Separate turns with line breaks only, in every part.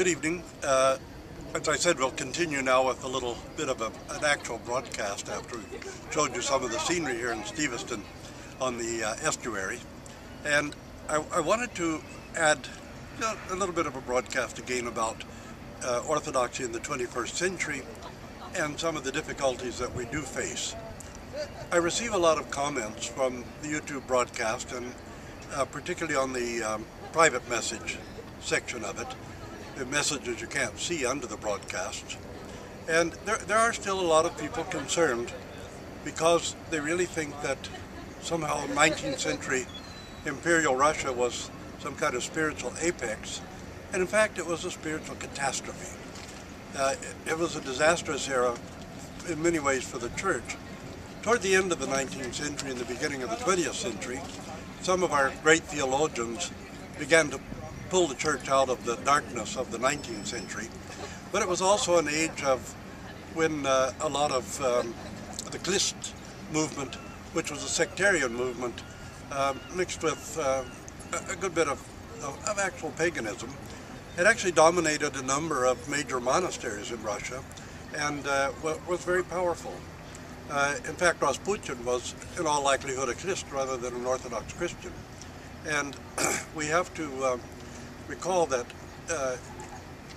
Good evening. As I said, we'll continue now with a little bit of an actual broadcast after we showed you some of the scenery here in Steveston on the estuary. And I wanted to add a little bit of a broadcast again about Orthodoxy in the 21st century and some of the difficulties that we do face. I receive a lot of comments from the YouTube broadcast, and particularly on the private message section of it, the messages you can't see under the broadcasts. And there are still a lot of people concerned because they really think that somehow 19th century imperial Russia was some kind of spiritual apex, and in fact it was a spiritual catastrophe. It was a disastrous era in many ways for the church. Toward the end of the 19th century and the beginning of the 20th century, some of our great theologians began to pull the church out of the darkness of the 19th century. But it was also an age of when a lot of the Christ movement, which was a sectarian movement, mixed with a good bit of actual paganism, it actually dominated a number of major monasteries in Russia and was very powerful. In fact, Rasputin was in all likelihood a Christ rather than an Orthodox Christian. And we have to recall that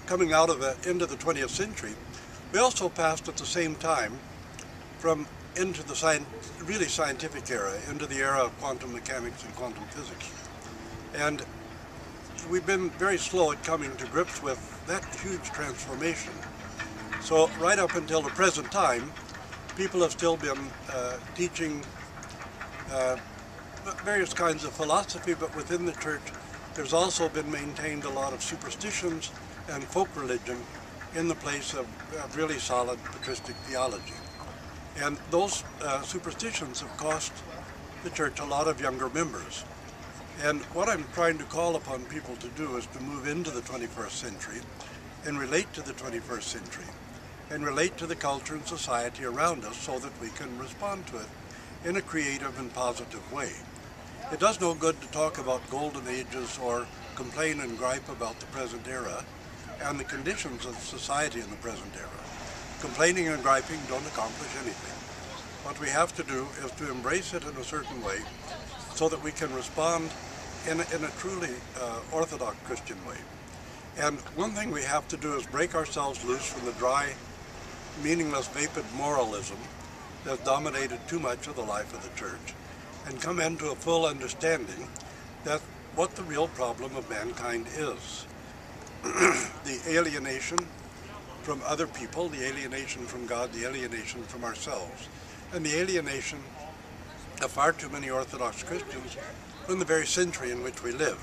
coming out of the end of the 20th century, we also passed at the same time from into the really scientific era, into the era of quantum mechanics and quantum physics. And we've been very slow at coming to grips with that huge transformation. So right up until the present time, people have still been teaching various kinds of philosophy, but within the church there's also been maintained a lot of superstitions and folk religion in the place of really solid patristic theology. And those superstitions have cost the church a lot of younger members. And what I'm trying to call upon people to do is to move into the 21st century and relate to the 21st century and relate to the culture and society around us so that we can respond to it in a creative and positive way. It does no good to talk about golden ages or complain and gripe about the present era and the conditions of society in the present era. Complaining and griping don't accomplish anything. What we have to do is to embrace it in a certain way so that we can respond in a truly Orthodox Christian way. And one thing we have to do is break ourselves loose from the dry, meaningless, vapid moralism that dominated too much of the life of the church, and come into a full understanding that what the real problem of mankind is. The alienation from other people, the alienation from God, the alienation from ourselves, and the alienation of far too many Orthodox Christians from the very century in which we live.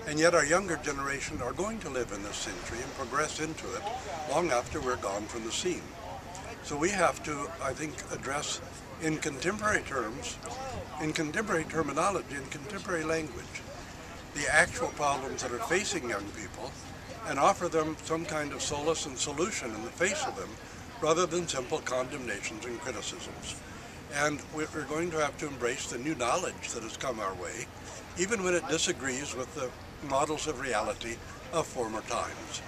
And yet our younger generation are going to live in this century and progress into it long after we're gone from the scene. So we have to, I think, address in contemporary terms, in contemporary terminology, in contemporary language, the actual problems that are facing young people and offer them some kind of solace and solution in the face of them rather than simple condemnations and criticisms. And we're going to have to embrace the new knowledge that has come our way, even when it disagrees with the models of reality of former times.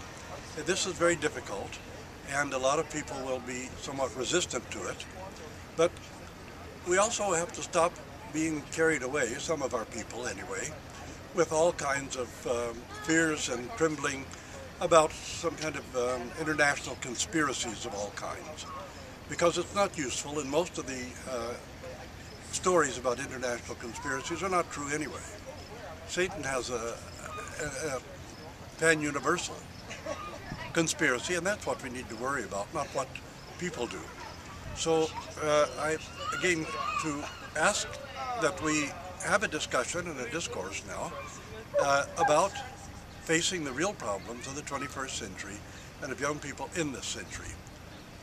This is very difficult, and a lot of people will be somewhat resistant to it, but we also have to stop being carried away, some of our people anyway, with all kinds of fears and trembling about some kind of international conspiracies of all kinds. Because it's not useful, and most of the stories about international conspiracies are not true anyway. Satan has a pan-universal conspiracy, and that's what we need to worry about, not what people do. So I, again, to ask that we have a discussion and a discourse now about facing the real problems of the 21st century and of young people in this century.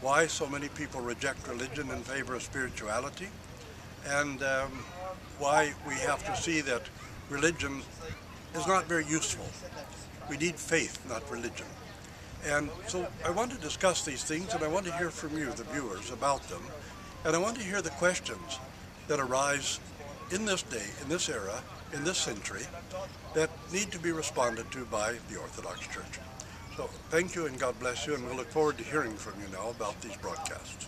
Why so many people reject religion in favor of spirituality, and why we have to see that religion is not very useful. We need faith, not religion. And so I want to discuss these things, and I want to hear from you, the viewers, about them. And I want to hear the questions that arise in this day, in this era, in this century, that need to be responded to by the Orthodox Church. So thank you and God bless you, and we look forward to hearing from you now about these broadcasts.